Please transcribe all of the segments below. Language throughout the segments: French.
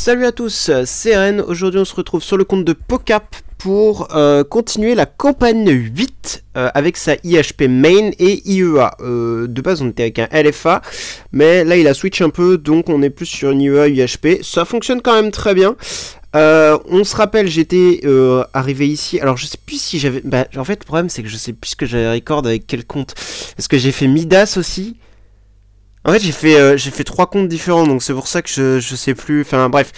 Salut à tous, c'est Ren. Aujourd'hui on se retrouve sur le compte de Pokap pour continuer la campagne 8 avec sa IHP main et IEA. De base on était avec un LFA, mais là il a switch un peu, donc on est plus sur une IEA IHP. Ça fonctionne quand même très bien. On se rappelle, j'étais arrivé ici, alors je sais plus si j'avais... en fait le problème c'est que je sais plus ce que j'avais record avec quel compte. Est-ce que j'ai fait Midas aussi? En fait, j'ai fait 3 comptes différents, donc c'est pour ça que je sais plus. Enfin, bref.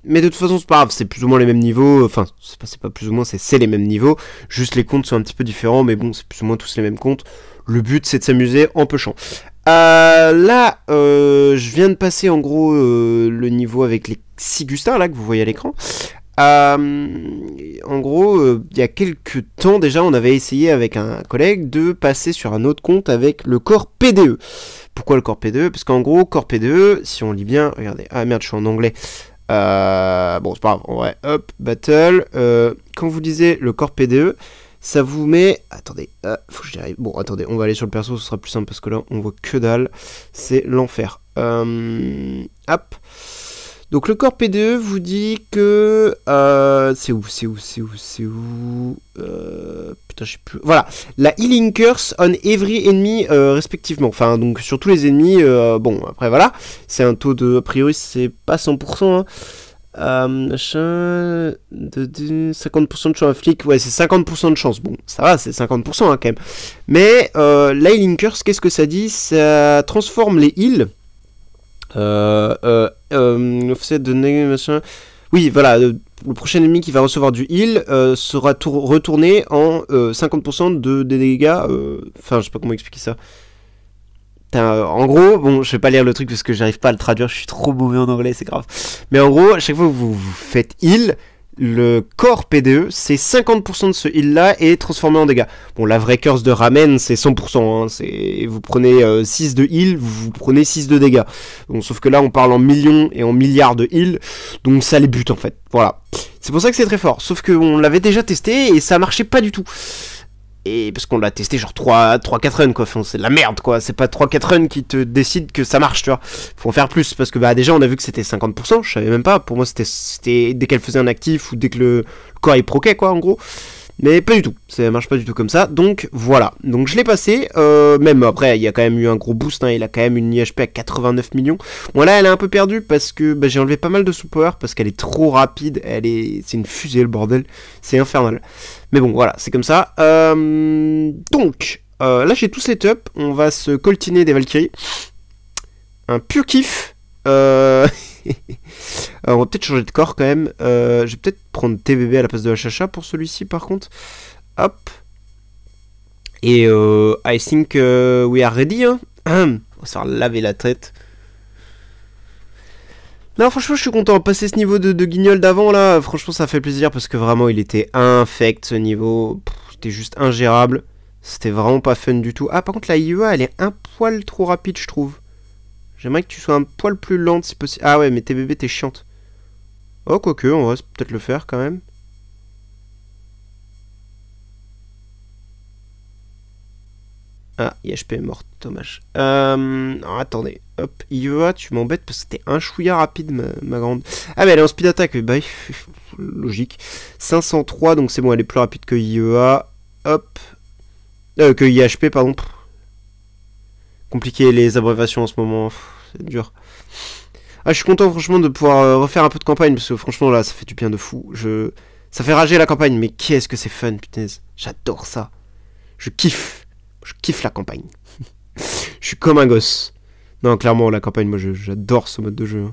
Mais de toute façon, c'est pas grave, c'est plus ou moins les mêmes niveaux. Enfin, c'est pas plus ou moins, c'est les mêmes niveaux. Juste les comptes sont un petit peu différents, mais bon, c'est plus ou moins tous les mêmes comptes. Le but, c'est de s'amuser en pushant. Là, je viens de passer en gros le niveau avec les Sigustins, là, que vous voyez à l'écran. En gros, il y a quelques temps déjà, on avait essayé avec un collègue de passer sur un autre compte avec le corps PDE. Pourquoi le corps PDE? Parce qu'en gros, corps PDE, si on lit bien, regardez, ah merde, je suis en anglais. Bon, c'est pas grave, en vrai, hop, battle. Quand vous lisez le corps PDE, ça vous met... Attendez, faut que j'y arrive. Bon, attendez, on va aller sur le perso, ce sera plus simple parce que là, on voit que dalle. C'est l'enfer. Hop. Donc le corps PDE vous dit que... c'est où putain, je sais plus... Voilà, la healing curse on every enemy respectivement. Enfin, donc sur tous les ennemis, bon, après voilà. C'est un taux de... A priori, c'est pas 100%. Hein. Machin... 50% de chance flic. Ouais, c'est 50% de chance. Bon, ça va, c'est 50% hein, quand même. Mais la healing curse, qu'est-ce que ça dit? Ça transforme les heals... offset de machin. Oui, voilà, le prochain ennemi qui va recevoir du heal sera retourné en 50% de dégâts. Enfin, je sais pas comment expliquer ça. En gros, bon, je vais pas lire le truc parce que j'arrive pas à le traduire, je suis trop mauvais en anglais, c'est grave. Mais en gros, à chaque fois que vous faites heal, le corps PDE, c'est 50% de ce heal là est transformé en dégâts. Bon, la vraie curse de Ramen, c'est 100%. Hein, vous prenez 6 de heal, vous prenez 6 de dégâts. Bon, sauf que là, on parle en millions et en milliards de heal, donc ça les bute en fait. Voilà. C'est pour ça que c'est très fort. Sauf qu'on l'avait déjà testé et ça marchait pas du tout. Et parce qu'on l'a testé genre 3-4 runs quoi, enfin, c'est de la merde quoi, c'est pas 3-4 runs qui te décident que ça marche tu vois, faut en faire plus, parce que bah déjà on a vu que c'était 50%, je savais même pas, pour moi c'était dès qu'elle faisait un actif ou dès que le corps il proquait quoi en gros, mais pas du tout, ça marche pas du tout comme ça, donc voilà, donc je l'ai passé, même après il y a quand même eu un gros boost, hein, il a quand même une IHP à 89 millions, bon là elle est un peu perdue parce que bah, j'ai enlevé pas mal de sous-power parce qu'elle est trop rapide, c'est une fusée le bordel, c'est infernal. Mais bon, voilà, c'est comme ça. Donc, là j'ai tout setup. On va se coltiner des Valkyries. Un pur kiff. On va peut-être changer de corps quand même. Je vais peut-être prendre TBB à la place de HHA pour celui-ci par contre. Hop. Et I think we are ready. Hein. On va se faire laver la tête. Non, franchement, je suis content. Passer ce niveau de guignol d'avant, là, franchement, ça fait plaisir parce que vraiment, il était infect, ce niveau. C'était juste ingérable. C'était vraiment pas fun du tout. Ah, par contre, la IEA, elle est un poil trop rapide, je trouve. J'aimerais que tu sois un poil plus lente, si possible. Ah ouais, mais TBB, t'es chiante. Oh, quoique, on va peut-être le faire, quand même. Ah, IHP est morte, dommage. Alors, attendez, hop, IEA, tu m'embêtes parce que t'es un chouïa rapide, ma grande. Ah, mais elle est en speed attack, bah, logique. 503, donc c'est bon, elle est plus rapide que IEA. Hop. Que IHP, pardon. Compliqué les abréviations en ce moment, c'est dur. Ah, je suis content, franchement, de pouvoir refaire un peu de campagne parce que franchement, là, ça fait du bien de fou. Ça fait rager la campagne, mais qu'est-ce que c'est fun, putain. J'adore ça. Je kiffe la campagne. Je suis comme un gosse. Non, clairement, la campagne, moi, j'adore ce mode de jeu.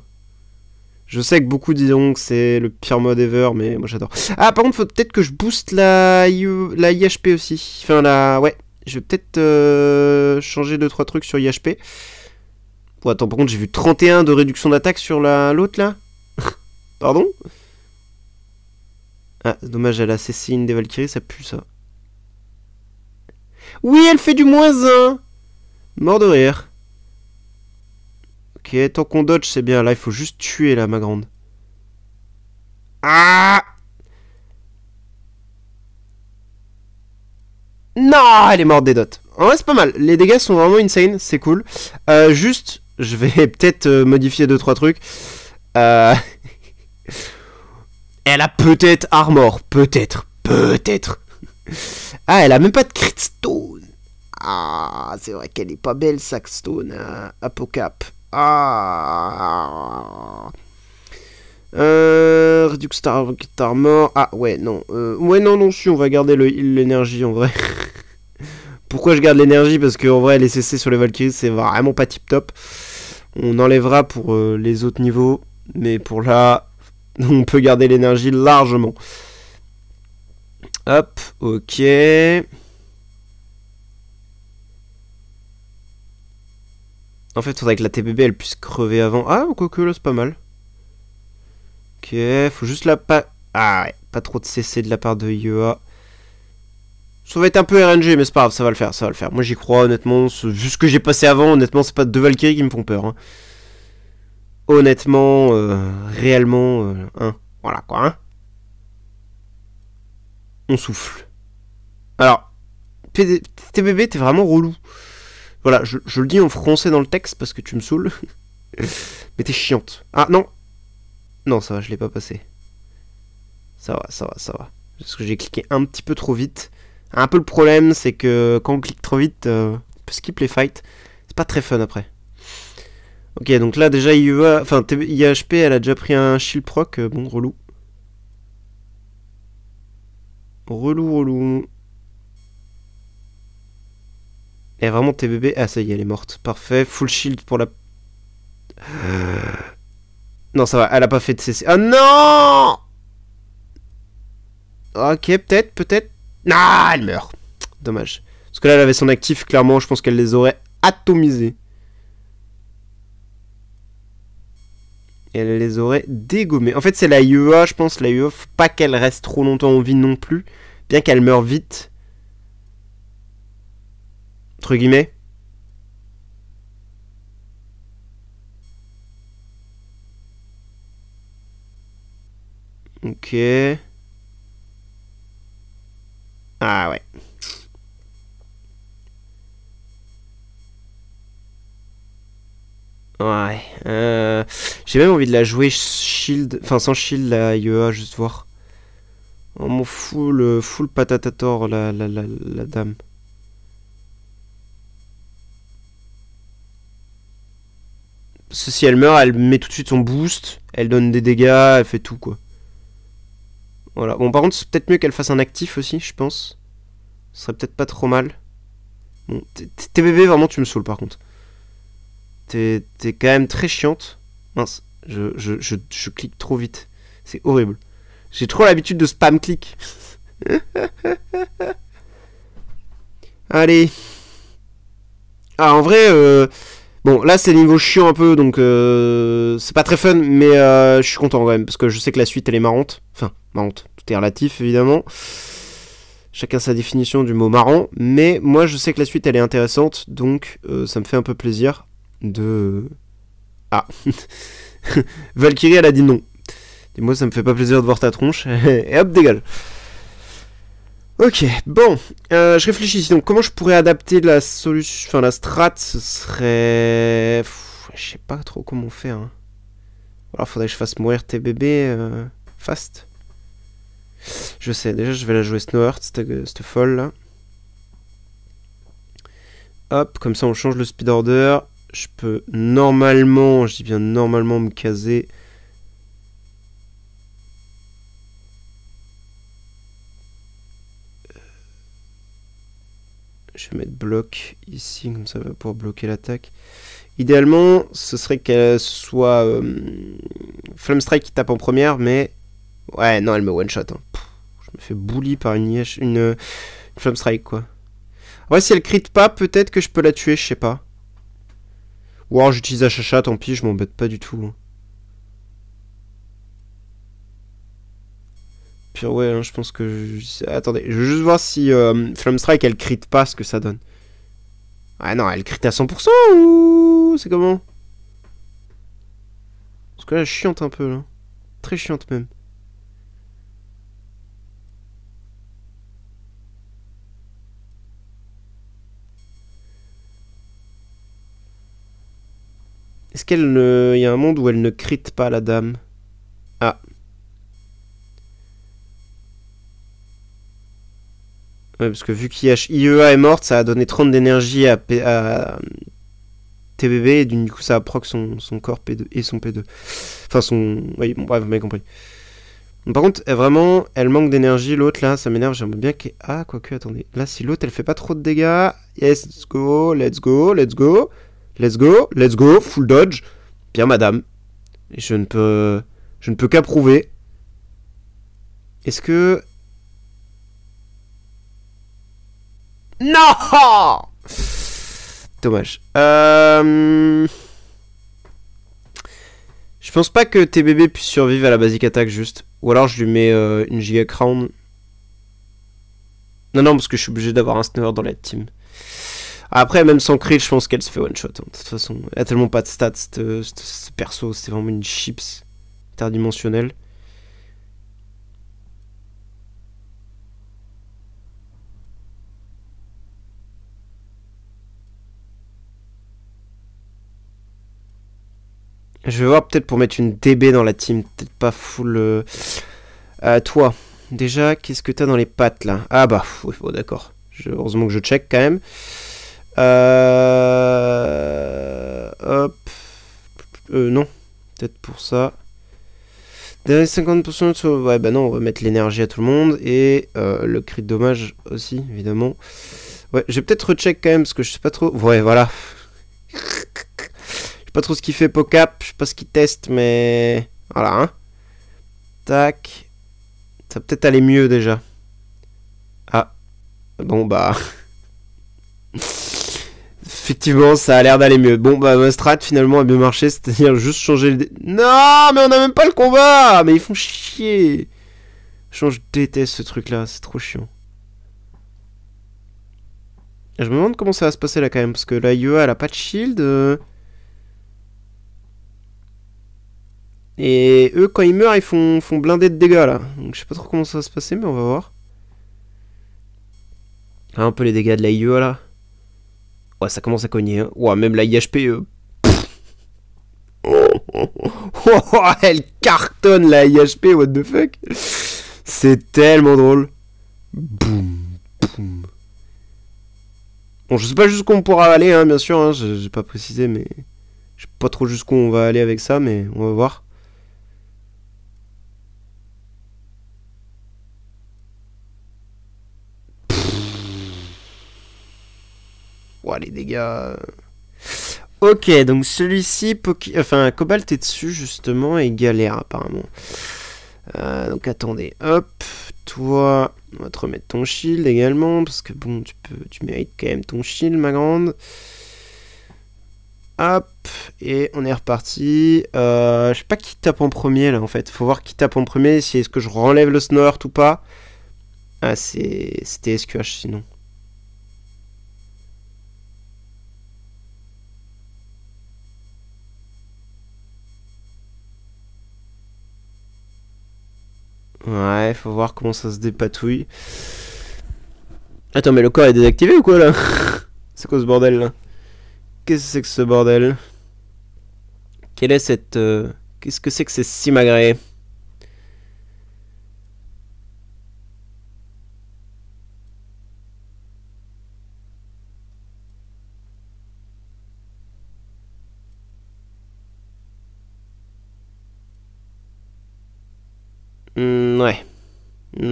Je sais que beaucoup diront que c'est le pire mode ever, mais moi, j'adore. Ah, par contre, faut peut-être que je booste la IHP aussi. Enfin, ouais, je vais peut-être changer 2-3 trucs sur IHP. Bon, attends, par contre, j'ai vu 31 de réduction d'attaque sur l'autre, là. Pardon? Ah, dommage, elle a cessé une des Valkyries, ça pue, ça. Oui, elle fait du -1. Mort de rire. Ok, tant qu'on dodge, c'est bien. Là, il faut juste tuer, là, ma grande. Ah! Non, elle est morte des dots. En vrai, c'est pas mal. Les dégâts sont vraiment insane, c'est cool. Juste, je vais peut-être modifier 2-3 trucs. elle a peut-être armor. Peut-être. Peut-être. Ah, elle a même pas de crit stone. Ah, c'est vrai qu'elle est pas belle, Sackstone, Apocap. Ah. Redux Star Armor. Ah, ouais, non. Ouais, non, non, si, on va garder l'énergie en vrai. Pourquoi je garde l'énergie? Parce qu'en vrai, les CC sur les Valkyries, c'est vraiment pas tip top. On enlèvera pour les autres niveaux. Mais pour là, on peut garder l'énergie largement. Hop, ok. En fait, il faudrait que la TBB elle puisse crever avant. Ah, quoique là, c'est pas mal. Ok, faut juste la pas. Ah ouais, pas trop de CC de la part de IEA. Ça va être un peu RNG, mais c'est pas grave, ça va le faire, ça va le faire. Moi j'y crois, honnêtement. Vu ce que j'ai passé avant, honnêtement, c'est pas deux Valkyries qui me font peur. Hein. Honnêtement, réellement, hein. Voilà quoi, hein. On souffle. Alors, TBB, t'es vraiment relou. Voilà, je le dis en français dans le texte parce que tu me saoules. Mais t'es chiante. Ah non. Non, ça va, je l'ai pas passé. Ça va, ça va, ça va. Parce que j'ai cliqué un petit peu trop vite. Un peu le problème, c'est que quand on clique trop vite, on peut skip les fights. C'est pas très fun après. Ok, donc là déjà IEA, enfin IHP, elle a déjà pris un shield proc. Bon, relou. Relou, relou. Et vraiment TBB. Ah, ça y est, elle est morte. Parfait. Full shield pour la. Non, ça va, elle a pas fait de CC. Ah non! Ok, peut-être, peut-être. Ah, elle meurt. Dommage. Parce que là, elle avait son actif, clairement, je pense qu'elle les aurait atomisés. Et elle les aurait dégommés. En fait, c'est la IEA, je pense. La IEA, faut pas qu'elle reste trop longtemps en vie non plus. Bien qu'elle meure vite. Entre guillemets. Ok. Ah ouais. Ouais. J'ai même envie de la jouer shield. Enfin, sans shield, la IEA, juste voir. Oh, mon full patatator, la dame. Parce que si elle meurt, elle met tout de suite son boost. Elle donne des dégâts, elle fait tout, quoi. Voilà. Bon, par contre, c'est peut-être mieux qu'elle fasse un actif aussi, je pense. Ce serait peut-être pas trop mal. Bon, TBB, vraiment, tu me saoules, par contre. T'es quand même très chiante. Mince, je clique trop vite. C'est horrible. J'ai trop l'habitude de spam click. Allez. Ah, en vrai, bon, là c'est niveau chiant un peu, donc c'est pas très fun, mais je suis content quand même, parce que je sais que la suite elle est marrante. Enfin, marrante, tout est relatif évidemment. Chacun sa définition du mot marrant, mais moi je sais que la suite elle est intéressante, donc ça me fait un peu plaisir de... Ah. Valkyrie elle a dit non. Et moi ça me fait pas plaisir de voir ta tronche, et hop, dégage. Ok, bon, je réfléchis ici, donc comment je pourrais adapter la solution, enfin la strat, ce serait... je sais pas trop comment faire. Hein. Alors faudrait que je fasse mourir TBB fast. Je sais, déjà je vais la jouer Snowheart, cette folle là. Hop, comme ça on change le speed order. Je peux normalement, je dis bien normalement, me caser. Je vais mettre bloc ici, comme ça va pouvoir bloquer l'attaque. Idéalement, ce serait qu'elle soit Flame Strike qui tape en première, mais... Ouais, non, elle me one-shot. Hein. Je me fais bully par une Flame Strike, quoi. Ouais, si elle crit pas, peut-être que je peux la tuer, je sais pas. Ou alors j'utilise Achacha, tant pis, je m'embête pas du tout. Puis ouais, hein, je pense que... Attendez, je veux juste voir si Flame Strike, elle crit pas, ce que ça donne. Ah non, elle crit à 100% ou... C'est comment? Parce que là, elle chiante un peu, là. Très chiante, même. Est-ce qu'elle ne... Il y a un monde où elle ne crit pas, la dame? Ah. Ouais, parce que vu qu'IEA est morte, ça a donné 30 d'énergie à TBB, et du coup ça proc son corps P2 et son P2. Enfin son... Oui, bon, bref, vous m'avez compris. Par contre, vraiment, elle manque d'énergie, l'autre là, ça m'énerve, j'aimerais bien qu'elle... Ah, quoique, attendez. Là, si l'autre elle fait pas trop de dégâts... Yes, let's go, let's go, let's go, let's go, let's go, full dodge. Bien, madame. Et je ne peux qu'approuver. Est-ce que... Non! Dommage. Je pense pas que TBB puisse survivre à la basic attack juste. Ou alors je lui mets une giga crown. Non, parce que je suis obligé d'avoir un stunner dans la team. Après, même sans crit, je pense qu'elle se fait one shot. Hein. De toute façon, elle a tellement pas de stats, ce perso. C'est vraiment une chips interdimensionnelle. Je vais voir peut-être pour mettre une DB dans la team. Peut-être pas full... toi, déjà, qu'est-ce que t'as dans les pattes, là? Ah bah, oui, bon, d'accord. Heureusement que je check, quand même. Hop. Non. Peut-être pour ça. Dernier 50%... Ouais, bah non, on va mettre l'énergie à tout le monde. Et le crit de dommage aussi, évidemment. Ouais, je vais peut-être recheck, quand même, parce que je sais pas trop... Ouais, voilà. Pas trop ce qu'il fait Pocap, je sais pas ce qu'il teste, mais voilà, hein. Tac. Ça va peut-être aller mieux déjà. Ah. Bon bah. Effectivement, ça a l'air d'aller mieux. Bon bah ma strat finalement a bien marché, c'est-à-dire juste changer le... Non, mais on a même pas le combat. Mais ils font chier. Je déteste ce truc là, c'est trop chiant. Je me demande comment ça va se passer là quand même, parce que la IEA elle a pas de shield. Et eux, quand ils meurent, ils font blinder de dégâts, là. Donc je sais pas trop comment ça va se passer, mais on va voir. Ah, un peu les dégâts de la IE, là. Ouais, ça commence à cogner. Hein. Ouais, même la IHP... elle cartonne, la IHP, what the fuck. C'est tellement drôle. Boum, boum. Bon, je sais pas jusqu'où on pourra aller, hein, bien sûr. Hein, j'ai pas précisé, mais... Je sais pas trop jusqu'où on va aller avec ça, mais on va voir. Ouah, les dégâts... Ok, donc celui-ci, enfin, Cobalt est dessus, justement, et galère, apparemment. Donc, attendez, hop, toi, on va te remettre ton shield également, parce que, bon, tu mérites quand même ton shield, ma grande. Hop, et on est reparti. Je sais pas qui tape en premier, là, en fait. Faut voir qui tape en premier, si est-ce que je renlève le snort ou pas. Ah, c'était SQH, sinon. Ouais, faut voir comment ça se dépatouille. Attends, mais le corps est désactivé ou quoi là? C'est quoi ce bordel là? Qu'est-ce que c'est que ce bordel? Quelle est cette... Qu'est-ce que c'est que ces simagrées?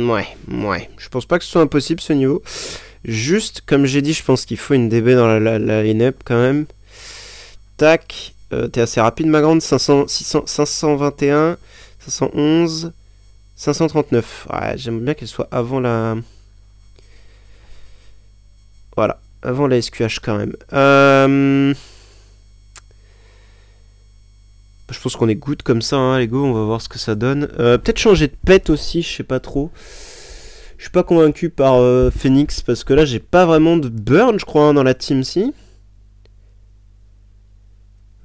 Ouais. Ouais. Je pense pas que ce soit impossible ce niveau. Juste, comme j'ai dit, je pense qu'il faut une DB dans la line-up quand même. Tac. T'es assez rapide, ma grande. 521, 511, 539. Ouais, j'aimerais bien qu'elle soit avant la... Voilà. Avant la SQH quand même. Je pense qu'on est good comme ça, hein, les go, on va voir ce que ça donne. Peut-être changer de pet aussi, je sais pas trop. Je suis pas convaincu par Phoenix, parce que là, j'ai pas vraiment de burn, je crois, hein, dans la team, si.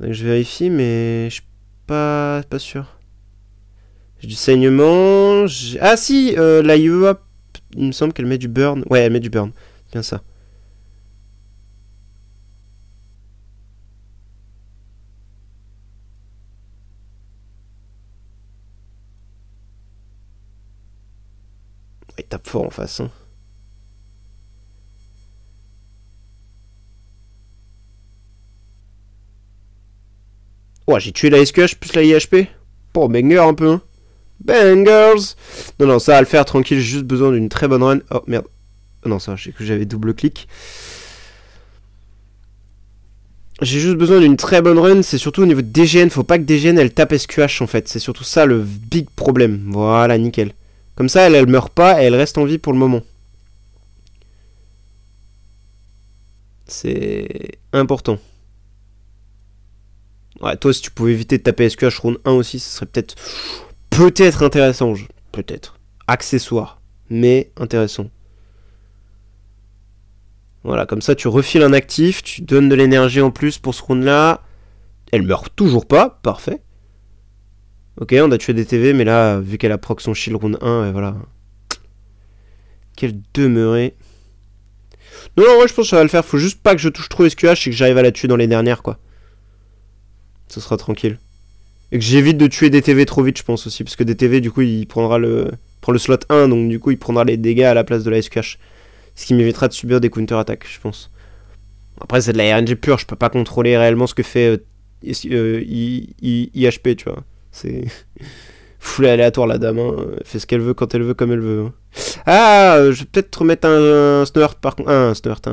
Donc, je vérifie, mais je suis pas sûr. J'ai du saignement. Ah si, la IEA, il me semble qu'elle met du burn. Ouais, elle met du burn. C'est bien ça. Il tape fort en face. Hein. Oh, j'ai tué la SQH plus la IHP. Bon, banger un peu. Hein. Bangers. Non, non, ça va le faire tranquille. J'ai juste besoin d'une très bonne run. Oh, merde. Oh, non, ça, je sais que j'avais double clic. J'ai juste besoin d'une très bonne run. C'est surtout au niveau de DGN. Faut pas que DGN, elle tape SQH, en fait. C'est surtout ça, le big problème. Voilà, nickel. Comme ça, elle meurt pas et elle reste en vie pour le moment. C'est important. Ouais, toi, si tu pouvais éviter de taper SQH round 1 aussi, ce serait peut-être intéressant. Peut-être. Accessoire. Mais intéressant. Voilà, comme ça, tu refiles un actif, tu donnes de l'énergie en plus pour ce round-là. Elle meurt toujours pas. Parfait. Ok, on a tué des TV, mais là, vu qu'elle a proc son shield round 1, et voilà. Quelle demeurée. Non, non, ouais, je pense que ça va le faire. Faut juste pas que je touche trop SQH et que j'arrive à la tuer dans les dernières, quoi. Ce sera tranquille. Et que j'évite de tuer DTV trop vite, je pense aussi. Parce que DTV, du coup, il prend le slot 1. Donc, du coup, il prendra les dégâts à la place de la SQH. Ce qui m'évitera de subir des counter-attaques, je pense. Après, c'est de la RNG pure. Je peux pas contrôler réellement ce que fait IHP, tu vois. C'est full aléatoire, la dame. Hein. Elle fait ce qu'elle veut, quand elle veut, comme elle veut. Hein. Ah, je vais peut-être remettre un snowheart, par contre. Ah, un snowheart,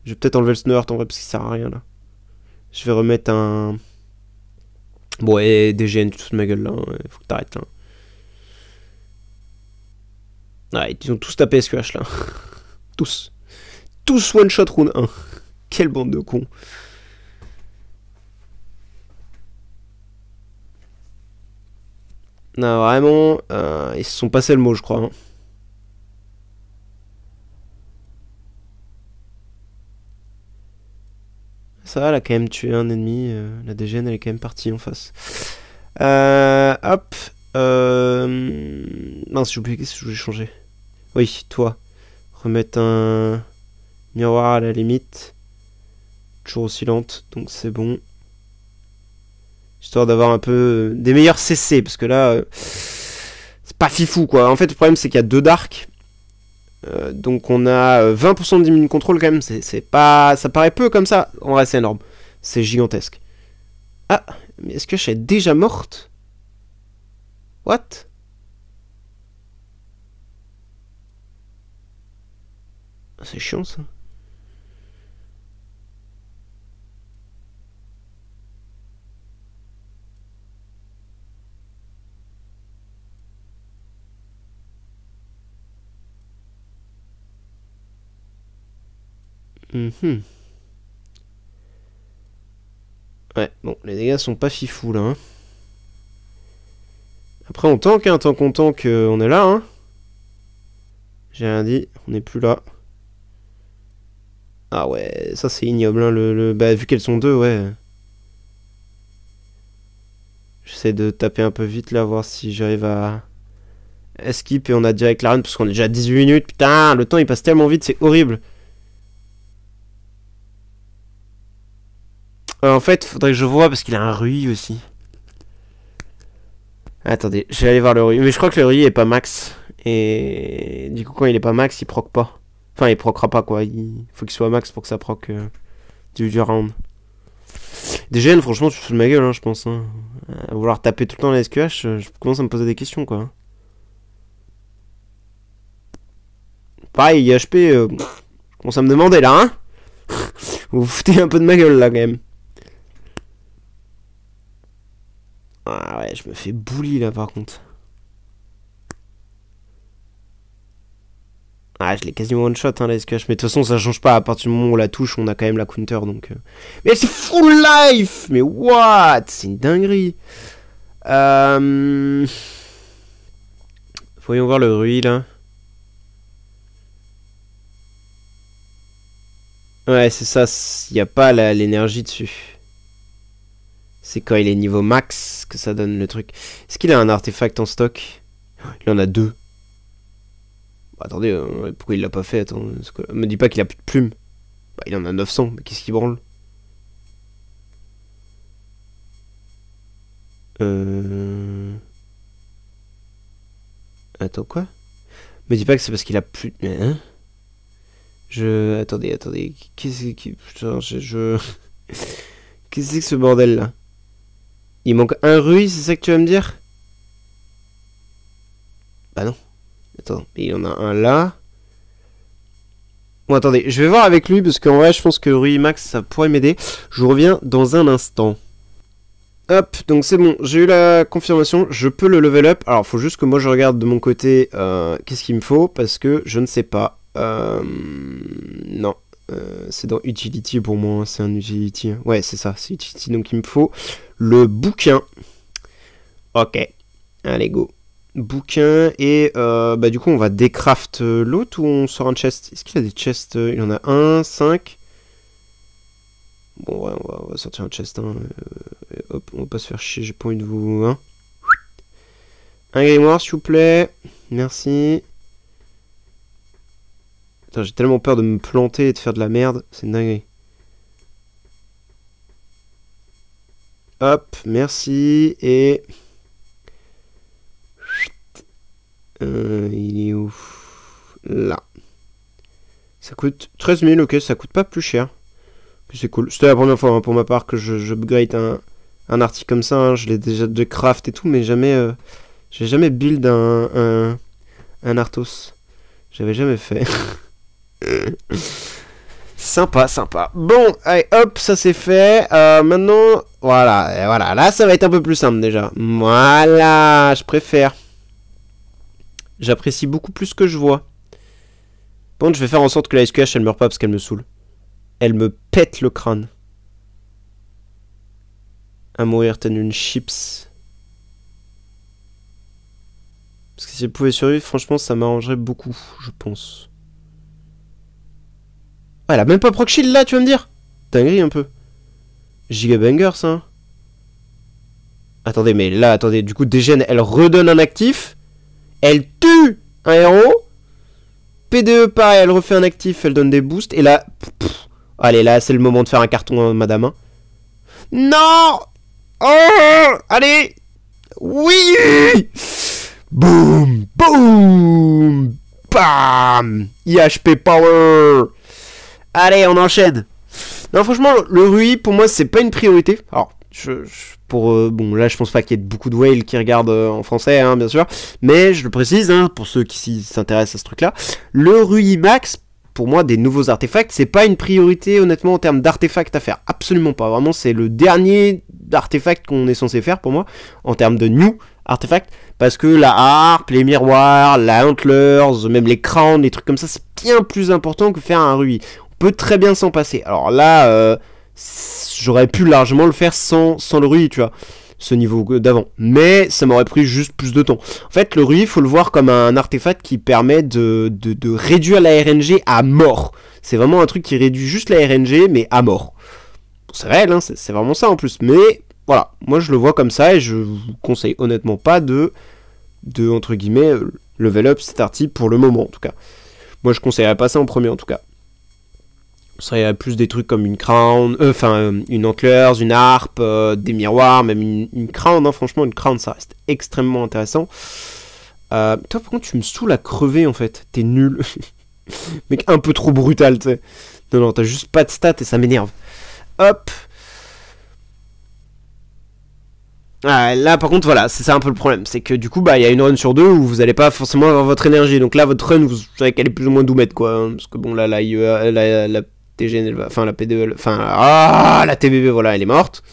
Je vais peut-être enlever le snowheart, en vrai, parce qu'il sert à rien, là. Je vais remettre un... Bon, et DGN, tu te fous de ma gueule, là. Hein. Faut que t'arrêtes, là. Ouais, ils ont tous tapé SQH, là. Tous. Tous one-shot round 1. Quelle bande de cons. Non, vraiment, ils se sont passés le mot, je crois. Hein. Ça va, elle a quand même tué un ennemi. La DGN, elle est quand même partie en face. Hop. Mince, j'ai oublié qu'est-ce que je voulais changer. Oui, toi. Remettre un miroir à la limite. Toujours oscillante, donc c'est bon. Histoire d'avoir un peu des meilleurs CC, parce que là, c'est pas fifou, quoi. En fait, le problème, c'est qu'il y a 2 darks. Donc on a 20% de diminue contrôle quand même, c'est pas... Ça paraît peu comme ça, en vrai c'est énorme. C'est gigantesque. Ah, mais est-ce que je suis déjà morte? What? C'est chiant ça. Ouais, bon, les dégâts sont pas fifous là. Hein. Après, on tank, hein, tant qu'on tank, on est là. Hein. J'ai rien dit, on n'est plus là. Ah ouais, ça c'est ignoble. Hein, bah, vu qu'elles sont 2, ouais. J'essaie de taper un peu vite là, voir si j'arrive à skip et on a direct la run parce qu'on est déjà à 18 minutes. Putain, le temps il passe tellement vite, c'est horrible. En fait, faudrait que je vois parce qu'il a un Rui aussi. Attendez, je vais aller voir le Rui. Mais je crois que le Rui est pas max. Et du coup, quand il est pas max, il proc pas. Enfin, il procera pas quoi. Il faut qu'il soit max pour que ça proc du round. DGN, franchement, tu te fous de ma gueule, hein, je pense. Hein. À vouloir taper tout le temps la SQH, je commence à me poser des questions quoi. Pareil, IHP, je commence à me demander là, hein. Vous vous foutez un peu de ma gueule là quand même. Ah ouais, je me fais bully là par contre. Ah, je l'ai quasiment one shot hein, la SQH, mais de toute façon ça change pas. À partir du moment où on la touche, on a quand même la counter donc. Mais c'est full life. Mais what? C'est une dinguerie. Voyons voir le Rui là. Ouais, c'est ça. Il n'y a pas l'énergie dessus. C'est quand il est niveau max que ça donne le truc. Est-ce qu'il a un artefact en stock? Il en a 2. Attendez, pourquoi il l'a pas fait? Attends, me dis pas qu'il a plus de plumes. Bah, il en a 900, mais qu'est-ce qu'il branle? Attends, quoi? Me dis pas que c'est parce qu'il a plus... Hein? Attendez. Qu'est-ce que... Putain, Qu'est-ce que c'est que ce bordel, là? Il manque un Rui, c'est ça que tu vas me dire? Bah non. Attends, il y en a un là. Bon, attendez, je vais voir avec lui parce qu'en vrai, je pense que Rui Max, ça pourrait m'aider. Je reviens dans un instant. Hop, donc c'est bon, j'ai eu la confirmation, je peux le level up. Alors, faut juste que moi je regarde de mon côté qu'est-ce qu'il me faut parce que je ne sais pas. Non, c'est dans Utility pour moi, c'est un Utility. Ouais, c'est ça, c'est Utility, donc il me faut le bouquin. Ok, allez, go. Bouquin, et bah du coup on va décraft l'autre ou on sort un chest? Est-ce qu'il a des chests? Il en a un, 5. Bon ouais, on va sortir un chest, hein. Hop, on va pas se faire chier, j'ai pas envie de vous... Hein. Un grimoire s'il vous plaît, merci. Putain, j'ai tellement peur de me planter et de faire de la merde, c'est une dinguerie. Hop, merci, et... il est où? Là. Ça coûte 13 000, ok, ça coûte pas plus cher. C'est cool. C'était la première fois hein, pour ma part que je upgrade un article comme ça. Hein. Je l'ai déjà de craft et tout, mais jamais, j'ai jamais build un Arthos. J'avais jamais fait. Sympa, sympa. Bon, allez, hop, ça c'est fait. Maintenant, voilà, et voilà. Là, ça va être un peu plus simple déjà. Voilà, je préfère. J'apprécie beaucoup plus ce que je vois. Bon, je vais faire en sorte que la SQH elle meurt pas parce qu'elle me saoule. Elle me pète le crâne. À mourir tel une chips. Parce que si elle pouvait survivre, franchement, ça m'arrangerait beaucoup, je pense. Ah, elle a même pas proc shield là, tu vas me dire? Dinguerie un peu. Giga banger ça. Attendez, mais là, attendez, du coup, Dégène, elle redonne un actif. Elle tue un héros. PDE, pareil, elle refait un actif, elle donne des boosts. Et là, allez, là, c'est le moment de faire un carton, madame. Hein. Non! Oh! Allez! Oui! Boum! Boum! Bam! IHP Power! Allez, on enchaîne. Non, franchement, le Rui, pour moi, c'est pas une priorité. Alors, bon, là, je pense pas qu'il y ait beaucoup de whales qui regardent en français, hein, bien sûr. Mais je le précise, hein, pour ceux qui s'intéressent à ce truc-là. Le Rui Max, pour moi, des nouveaux artefacts, c'est pas une priorité, honnêtement, en termes d'artefacts à faire. Absolument pas. Vraiment, c'est le dernier artefact qu'on est censé faire, pour moi, en termes de new artefacts. Parce que la harpe, les miroirs, la antlers, même les crowns, les trucs comme ça, c'est bien plus important que faire un Rui. On peut très bien s'en passer. Alors là, j'aurais pu largement le faire sans le Rui, tu vois, ce niveau d'avant. Mais ça m'aurait pris juste plus de temps. En fait, le Rui, il faut le voir comme un artefact qui permet de réduire la RNG à mort. C'est vraiment un truc qui réduit juste la RNG, mais à mort. C'est réel, hein, c'est vraiment ça en plus. Mais voilà, moi je le vois comme ça et je vous conseille honnêtement pas de entre guillemets, level up cet article pour le moment en tout cas. Moi je conseillerais pas ça en premier en tout cas. Ce serait plus des trucs comme une crown, une antlers, une harpe, des miroirs, même une crown, hein, franchement une crown ça reste extrêmement intéressant. Toi par contre tu me saoules à crever en fait, t'es nul. Mec un peu trop brutal tu sais. Non t'as juste pas de stats et ça m'énerve. Hop. Ah, là par contre voilà, c'est ça un peu le problème, c'est que du coup bah il y a une run sur deux où vous allez pas forcément avoir votre énergie, donc là votre run vous savez qu'elle est plus ou moins doumette quoi, hein, parce que bon là la TGN elle va, enfin la PDE, enfin la TBB voilà elle est morte,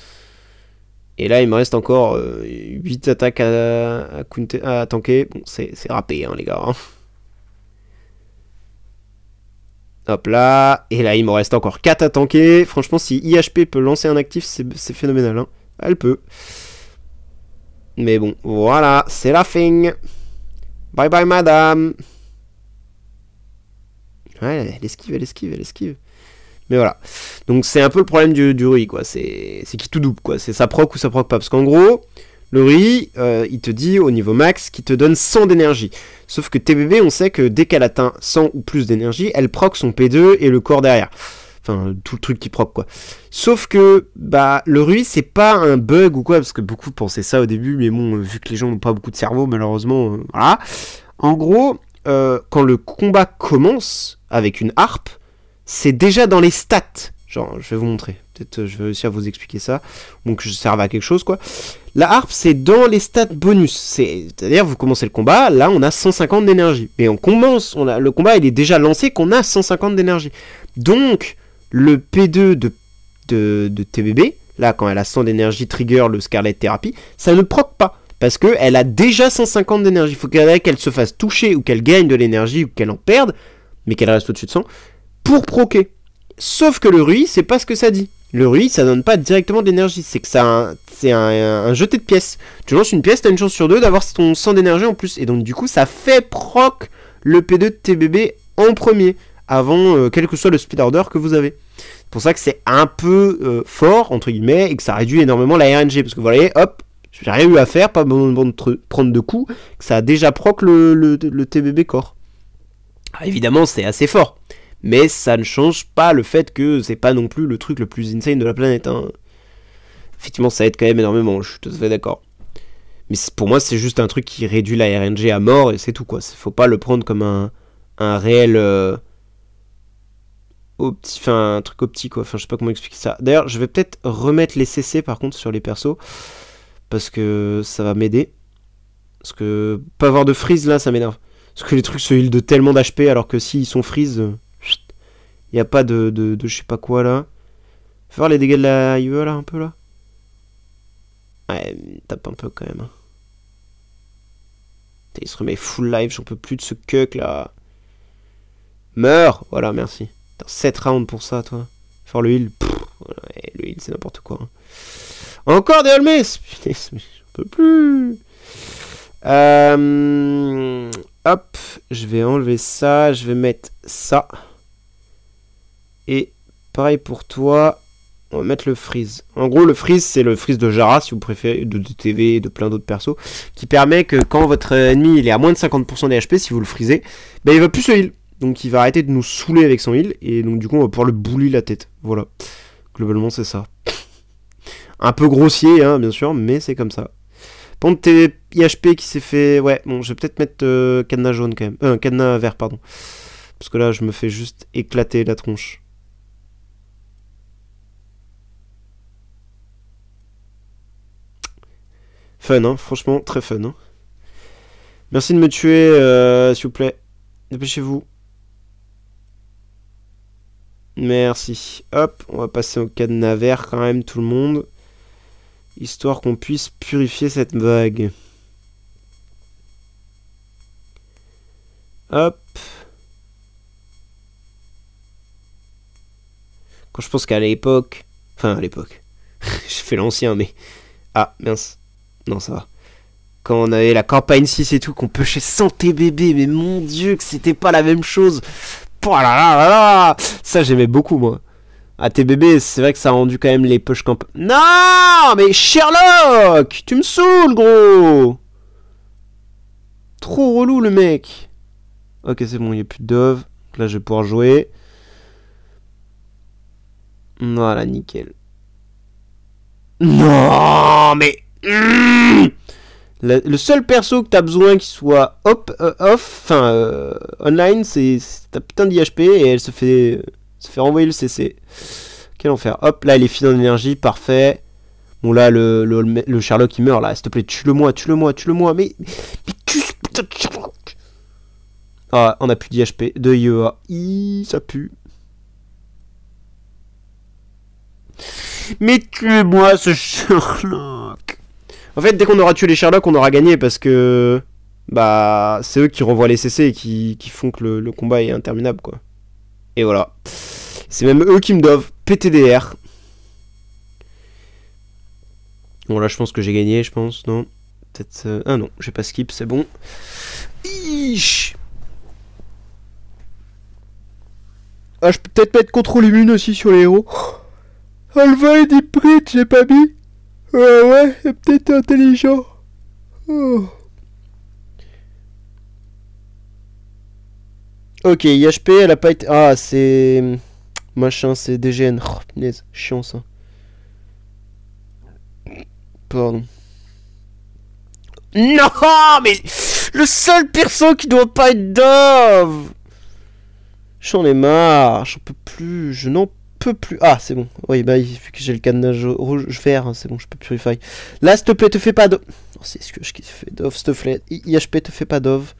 et là il me reste encore 8 attaques à tanker, bon c'est râpé hein les gars. Hein. Hop là, et là il me reste encore 4 à tanker, franchement si IHP peut lancer un actif c'est phénoménal, hein. Elle peut. Mais bon, voilà, c'est la fin. Bye bye, madame. Ouais, elle esquive. Mais voilà. Donc c'est un peu le problème du Rui, quoi. C'est qu'il tout double, quoi. C'est ça proc ou ça proc pas. Parce qu'en gros, le Rui, il te dit au niveau max qu'il te donne 100 d'énergie. Sauf que TBB, on sait que dès qu'elle atteint 100 ou plus d'énergie, elle proc son P2 et le corps derrière. Enfin, tout le truc qui proc, quoi. Sauf que, bah, le Rui, c'est pas un bug ou quoi, parce que beaucoup pensaient ça au début, mais bon, vu que les gens n'ont pas beaucoup de cerveau, malheureusement, voilà. En gros, quand le combat commence avec une harpe, c'est déjà dans les stats. Genre, je vais vous montrer. Peut-être je vais réussir à vous expliquer ça. Donc je serve à quelque chose quoi. La harpe c'est dans les stats bonus. C'est-à-dire vous commencez le combat, là on a 150 d'énergie. Et on commence, le combat il est déjà lancé qu'on a 150 d'énergie. Donc le P2 de TBB, là quand elle a 100 d'énergie trigger le Scarlet Therapy, ça ne proc pas. Parce qu'elle a déjà 150 d'énergie. Il faut qu'elle se fasse toucher ou qu'elle gagne de l'énergie ou qu'elle en perde, mais qu'elle reste au-dessus de 100, pour proquer. Sauf que le Rui, c'est pas ce que ça dit. Le Rui, ça donne pas directement de l'énergie, c'est que c'est un jeté de pièces. Tu lances une pièce, t'as une chance sur deux d'avoir ton 100 d'énergie en plus. Et donc du coup, ça fait proc le P2 de TBB en premier, avant quel que soit le speed order que vous avez. C'est pour ça que c'est un peu fort, entre guillemets, et que ça réduit énormément la RNG. Parce que vous voyez, hop, j'ai rien eu à faire, pas besoin de prendre de coups, que ça a déjà proc le TBB corps. Alors, évidemment, c'est assez fort. Mais ça ne change pas le fait que c'est pas non plus le truc le plus insane de la planète. Hein. Effectivement, ça aide quand même énormément, je suis tout à fait d'accord. Mais pour moi, c'est juste un truc qui réduit la RNG à mort et c'est tout quoi. Faut pas le prendre comme un réel... un truc optique quoi. Enfin, je sais pas comment expliquer ça. D'ailleurs, je vais peut-être remettre les CC par contre sur les persos. Parce que ça va m'aider. Parce que pas avoir de freeze là, ça m'énerve. Parce que les trucs se heal de tellement d'HP alors que s'ils sont freeze... Il n'y a pas de je sais pas quoi là. Fais voir les dégâts de la IE là un peu là. Ouais, tape un peu quand même. Il se remet full life, j'en peux plus de ce cuck là. Meurs. Voilà, merci. 7 rounds pour ça toi. Faire le heal. Voilà, le heal c'est n'importe quoi. Hein. Encore des Holmes. Putain, j'en peux plus. Hop, je vais enlever ça, je vais mettre ça. Et pareil pour toi, on va mettre le freeze. En gros, le freeze, c'est le freeze de Jara, si vous préférez, de DTV, de plein d'autres persos, qui permet que quand votre ennemi il est à moins de 50% des HP, si vous le freezez, ben, il va plus se heal. Donc il va arrêter de nous saouler avec son heal, et donc du coup on va pouvoir le bully la tête. Voilà, globalement c'est ça. Un peu grossier, hein, bien sûr, mais c'est comme ça. Par contre, IHP qui s'est fait... Ouais, bon, je vais peut-être mettre cadenas jaune quand même. Cadenas vert, pardon. Parce que là, je me fais juste éclater la tronche. Fun, hein, franchement, très fun. Hein. Merci de me tuer, s'il vous plaît. Dépêchez-vous. Merci. Hop, on va passer au cadenas vert quand même, tout le monde. Histoire qu'on puisse purifier cette vague. Hop. Quand je pense qu'à l'époque... Enfin, à l'époque. J'ai fait l'ancien, mais... Ah, mince. Non, ça va. Quand on avait la campagne 6 et tout, qu'on pêchait 100 TBB, mais mon dieu, que c'était pas la même chose. Oh là là là là. Ça, j'aimais beaucoup, moi. À TBB, c'est vrai que ça a rendu quand même les push camp... Non, mais Sherlock, tu me saoules, gros. Trop relou, le mec. Ok, c'est bon, il n'y a plus de dove. Là, je vais pouvoir jouer. Voilà, nickel. Non, mais... Le seul perso que t'as besoin qui soit online, c'est ta putain d'IHP et elle se fait renvoyer le CC. Quel enfer. Hop, là, elle est fine en énergie, parfait. Bon, là, le Sherlock, il meurt, là. S'il te plaît, tue-le-moi, tue-le-moi, tue-le-moi. Mais tue ce putain de Sherlock. Ah, on a plus d'IHP, de IEA. Ça pue. Mais tuez-moi ce Sherlock. En fait, dès qu'on aura tué les Sherlock, on aura gagné parce que... Bah, c'est eux qui renvoient les CC et qui font que le combat est interminable, quoi. Et voilà. C'est même eux qui me doivent PTDR. Bon, là, je pense que j'ai gagné, je pense, non? Peut-être... Ah non, j'ai pas skip, c'est bon. Ish. Ah, je peux peut-être mettre contrôle immune aussi sur les héros. Alva et Deep Bridge, j'ai pas mis. Ouais, c'est peut-être intelligent. Oh. Ok, IHP, elle a pas été... Ah, c'est... Machin, c'est DGN. Oh, punaise, chiant ça. Pardon. Non, mais... Le seul perso qui doit pas être Dove. J'en ai marre, j'en peux plus, je n'en peux plus... Ah, c'est bon. Oui, bah, vu que j'ai le cadenas rouge vert, hein, c'est bon, je peux purify. Là, s'il te plaît, te fais pas d'ove. Oh, c'est Escuoche qui te fait d'ove, s'il te plaît. IHP, te fais pas d'ove.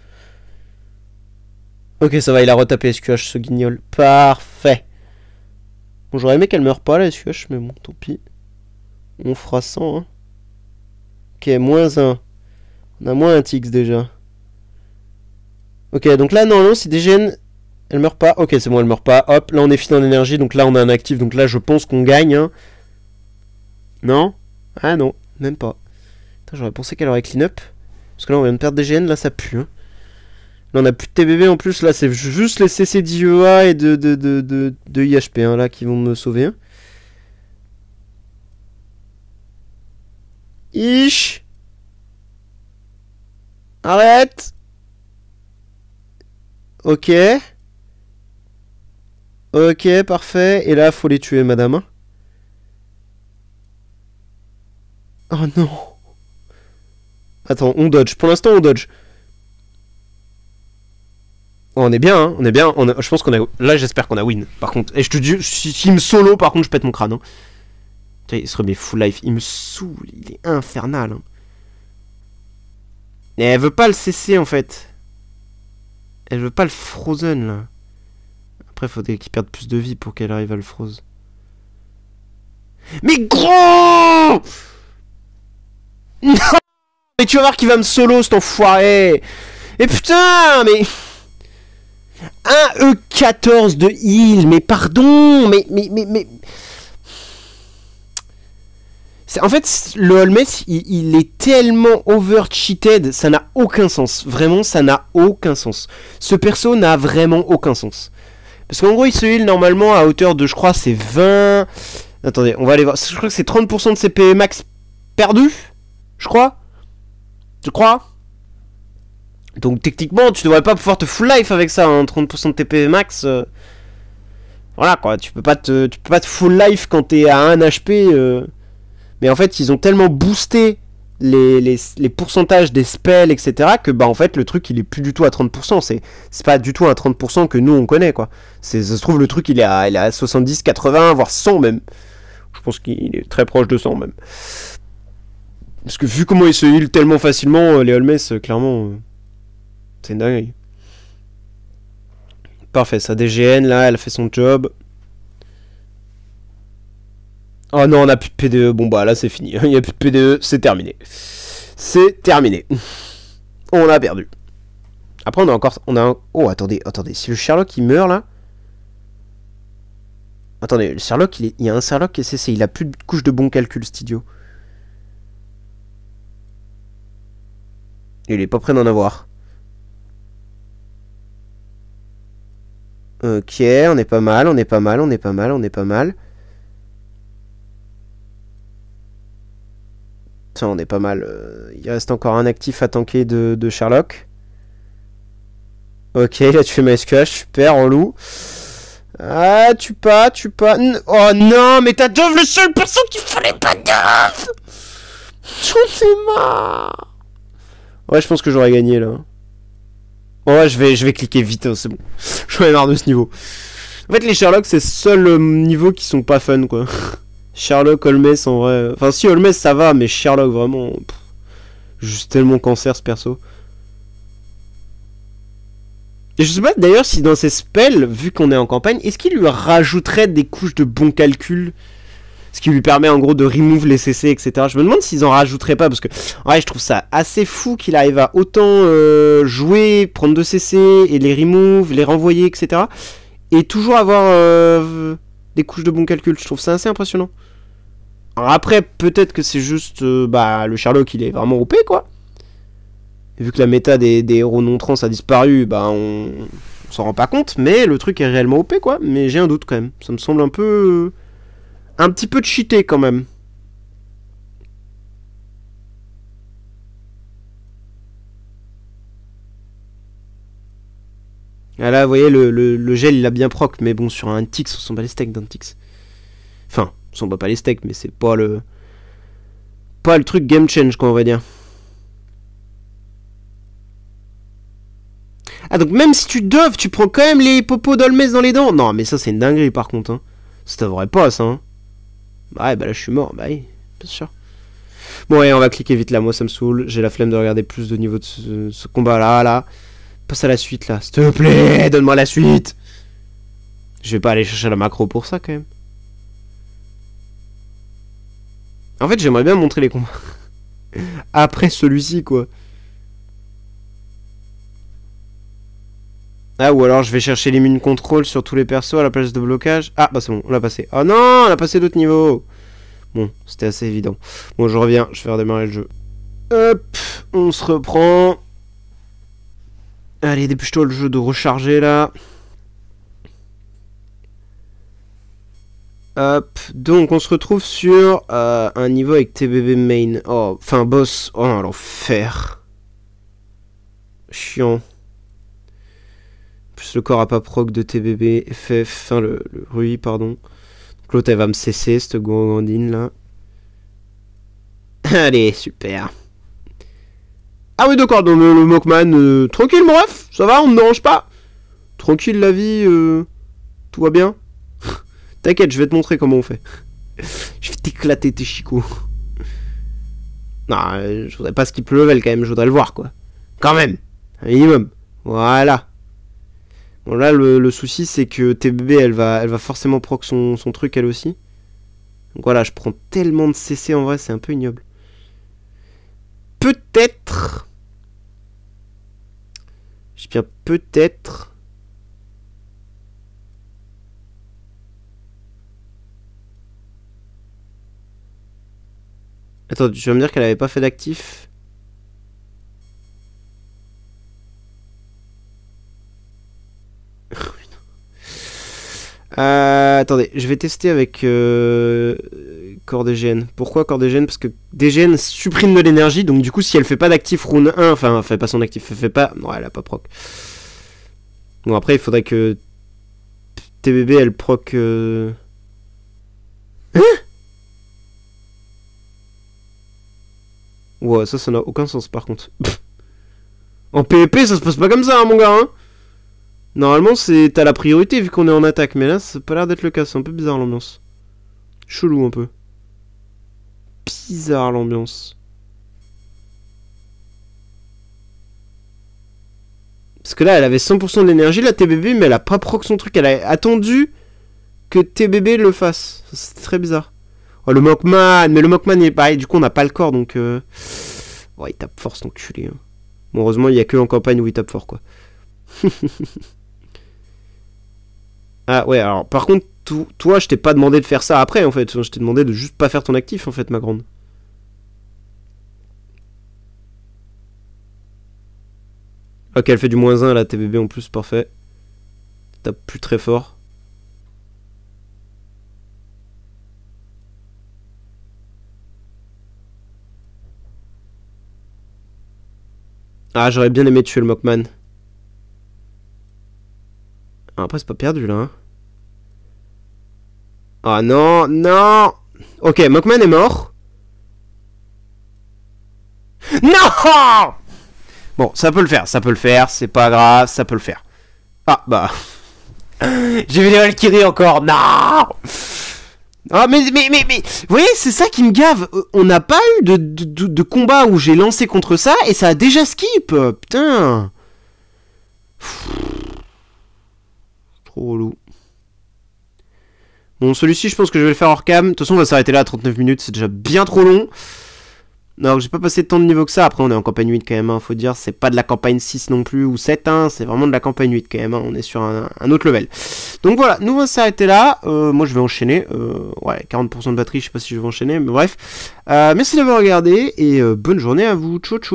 Ok, ça va, il a retapé Escuoche, ce guignol. Parfait. Bon, j'aurais aimé qu'elle meure pas, là, Escuoche, mais bon, tant pis. On fera 100, hein. Ok, moins 1. On a moins un Tix, déjà. Ok, donc là, normalement, si DGN... Elle meurt pas. Ok, c'est bon, elle meurt pas. Hop, là, on est fini en énergie, donc là, on a un actif. Donc là, je pense qu'on gagne, hein. Non? Ah non, même pas. J'aurais pensé qu'elle aurait clean up. Parce que là, on vient de perdre DGN, là, ça pue, hein. Là, on a plus de TBB en plus. Là, c'est juste les CC d'IEA et de IHP, hein, là, qui vont me sauver, hein. Ish. Arrête. Ok. Ok, parfait. Et là, faut les tuer, madame. Hein. Oh non. Attends, on dodge. Pour l'instant, on dodge. Oh, on est bien, hein. On est bien. Je pense qu'on a... Là, j'espère qu'on a win. Par contre. Et je te dis, s'il me solo, par contre, je pète mon crâne. Hein. Il se remet full life. Il me saoule. Il est infernal. Hein. Et elle veut pas le cesser, en fait. Elle veut pas le frozen, là. Après, faudrait qu'il perde plus de vie pour qu'elle arrive à le froze. Mais gros! Non! Mais tu vas voir qu'il va me solo, cet enfoiré! Et putain, mais... Un E14 de heal, mais pardon, mais... En fait, le Holmes, il est tellement over-cheated, ça n'a aucun sens. Vraiment, ça n'a aucun sens. Ce perso n'a vraiment aucun sens. Parce qu'en gros, il se heal normalement à hauteur de, je crois, c'est 20... Attendez, on va aller voir. Je crois que c'est 30% de CP max perdu. Je crois. Donc techniquement, tu devrais pas pouvoir te full life avec ça, hein, 30% de TP max. Voilà quoi, tu peux pas te full life quand t'es à 1 HP. Mais en fait, ils ont tellement boosté les pourcentages des spells, etc. que bah en fait, le truc il est plus du tout à 30%. C'est pas du tout à 30% que nous on connaît quoi. Ça se trouve, le truc il est à 70, 80, voire 100 même. Je pense qu'il est très proche de 100 même. Parce que vu comment ils se heal tellement facilement, les Holmes, clairement, c'est une dinguerie. Parfait, sa DGN là, elle a fait son job. Oh non, on a plus de PDE. Bon bah là c'est fini. Il n'y a plus de PDE, c'est terminé. C'est terminé. On a perdu. Après on a encore... Oh attendez. Si le Sherlock il meurt là... Attendez, le Sherlock il y a un Sherlock qui est cessé. Il a plus de couche de bon calcul, cet idiot. Il est pas prêt d'en avoir. Ok, on est pas mal. Tiens, on est pas mal. Il reste encore un actif à tanker de Sherlock. Ok, il a tué ma SQH, super, en loup. Ah, tu pas. Oh non, mais t'as Dove, le seul perso qu'il fallait pas Dove. J'en ai marre. Ouais, je pense que j'aurais gagné là. Ouais, je vais cliquer vite, hein, c'est bon. J'en ai marre de ce niveau. En fait, les Sherlock, c'est seuls niveaux qui sont pas fun, quoi. Sherlock, Holmes, en vrai... Enfin, si, Holmes, ça va, mais Sherlock, vraiment... Pff, juste tellement cancer, ce perso. Et je sais pas, d'ailleurs, si dans ses spells, vu qu'on est en campagne, est-ce qu'il lui rajouterait des couches de bon calcul? Ce qui lui permet, en gros, de remove les CC, etc. Je me demande s'ils en rajouteraient pas, parce que... Ouais, je trouve ça assez fou qu'il arrive à autant jouer, prendre de CC, et les remove, les renvoyer, etc. Et toujours avoir... des couches de bon calcul, je trouve ça assez impressionnant. Alors après, peut-être que c'est juste... le Sherlock, il est vraiment OP, quoi. Et vu que la méta des héros non trans a disparu, bah on s'en rend pas compte. Mais le truc est réellement OP, quoi. Mais j'ai un doute, quand même. Ça me semble un peu... un petit peu cheaté, quand même. Ah là, vous voyez, le gel, il a bien proc, mais bon, sur un Tix, on s'en bat les steaks d'un Tix. Enfin, on s'en bat pas les steaks, mais c'est pas le... pas le truc game change, quoi, on va dire. Ah, donc même si tu doves, tu prends quand même les popos d'Holmes dans les dents. Non, mais ça, c'est une dinguerie, par contre. Hein. Ça devrait pas, ça, hein. Bah ouais, bah là, je suis mort. Bah oui, bien sûr. Bon, ouais, on va cliquer vite là. Moi, ça me saoule. J'ai la flemme de regarder plus de niveau de ce combat-là, là. Passe à la suite, là. S'il te plaît, donne-moi la suite. Je vais pas aller chercher la macro pour ça, quand même. En fait, j'aimerais bien montrer les combats. Après celui-ci, quoi. Ah, ou alors je vais chercher l'immune contrôle sur tous les persos à la place de blocage. Ah, bah c'est bon, on l'a passé. Oh non, on a passé d'autres niveaux. Bon, c'était assez évident. Bon, je reviens, je vais redémarrer le jeu. Hop, on se reprend. Allez, dépêche-toi le jeu de recharger, là. Hop, donc on se retrouve sur un niveau avec TBB main. Oh, enfin boss. Oh, l'enfer. Chiant. Plus le corps a pas proc de TBB, FF, enfin le RUI, pardon. Donc l'autre elle va me cesser, cette gourgandine là. Allez, super. Ah oui d'accord, donc le Mockman, tranquille mon ref, ça va, on ne dérange pas. Tranquille la vie, tout va bien. T'inquiète, je vais te montrer comment on fait. Je vais t'éclater tes chicots. Non, je voudrais pas skip le level quand même, je voudrais le voir quoi. Quand même, un minimum. Voilà. Bon là le souci c'est que TBB elle va forcément proc son truc elle aussi. Donc voilà, je prends tellement de CC en vrai, c'est un peu ignoble. Peut-être. Je dis bien peut-être. Attends, tu vas me dire qu'elle avait pas fait d'actif? Attendez, je vais tester avec corps DGN. Pourquoi corps DGN? Parce que DGN supprime de l'énergie, donc du coup si elle fait pas d'actif rune 1, enfin elle fait pas son actif, elle fait pas... Non, elle a pas proc. Bon après il faudrait que TBB elle proc... Hein? Ouais, ça n'a aucun sens par contre. En PvP ça se passe pas comme ça hein, mon gars hein. Normalement, t'as la priorité vu qu'on est en attaque, mais là, ça n'a pas l'air d'être le cas. C'est un peu bizarre l'ambiance. Chelou un peu. Bizarre l'ambiance. Parce que là, elle avait 100% de l'énergie, la TBB, mais elle a pas proc son truc. Elle a attendu que TBB le fasse. C'était très bizarre. Oh, le Mockman. Mais le Mockman, il est pareil. Du coup, on n'a pas le corps, donc... Ouais, il tape fort, cet enculé. Hein. Bon, heureusement, il n'y a que en campagne où il tape fort, quoi. Ah ouais, alors par contre, toi, je t'ai pas demandé de faire ça après, en fait. Je t'ai demandé de juste pas faire ton actif, en fait, ma grande. Ok, elle fait du -1 à la TBB en plus, parfait. Tape plus très fort. Ah, j'aurais bien aimé tuer le Mockman. Ah, après, c'est pas perdu, là. Hein. Ah non, non. Ok, Mockman est mort. Non. Bon, ça peut le faire, c'est pas grave, ça peut le faire. Ah, bah... J'ai vu les Valkyries encore, non. Ah, mais, vous voyez, c'est ça qui me gave. On n'a pas eu de combat où j'ai lancé contre ça et ça a déjà skip. Putain. Trop relou. Bon, celui-ci, je pense que je vais le faire hors cam. De toute façon, on va s'arrêter là à 39 minutes. C'est déjà bien trop long. Alors, j'ai pas passé tant de niveau que ça. Après, on est en campagne 8 quand même, hein, faut dire. C'est pas de la campagne 6 non plus, ou 7, hein. C'est vraiment de la campagne 8 quand même. Hein. On est sur un autre level. Donc voilà, nous on va s'arrêter là. Moi, je vais enchaîner. Ouais, 40% de batterie, je sais pas si je vais enchaîner, mais bref. Merci d'avoir regardé, et bonne journée à vous. Ciao, ciao.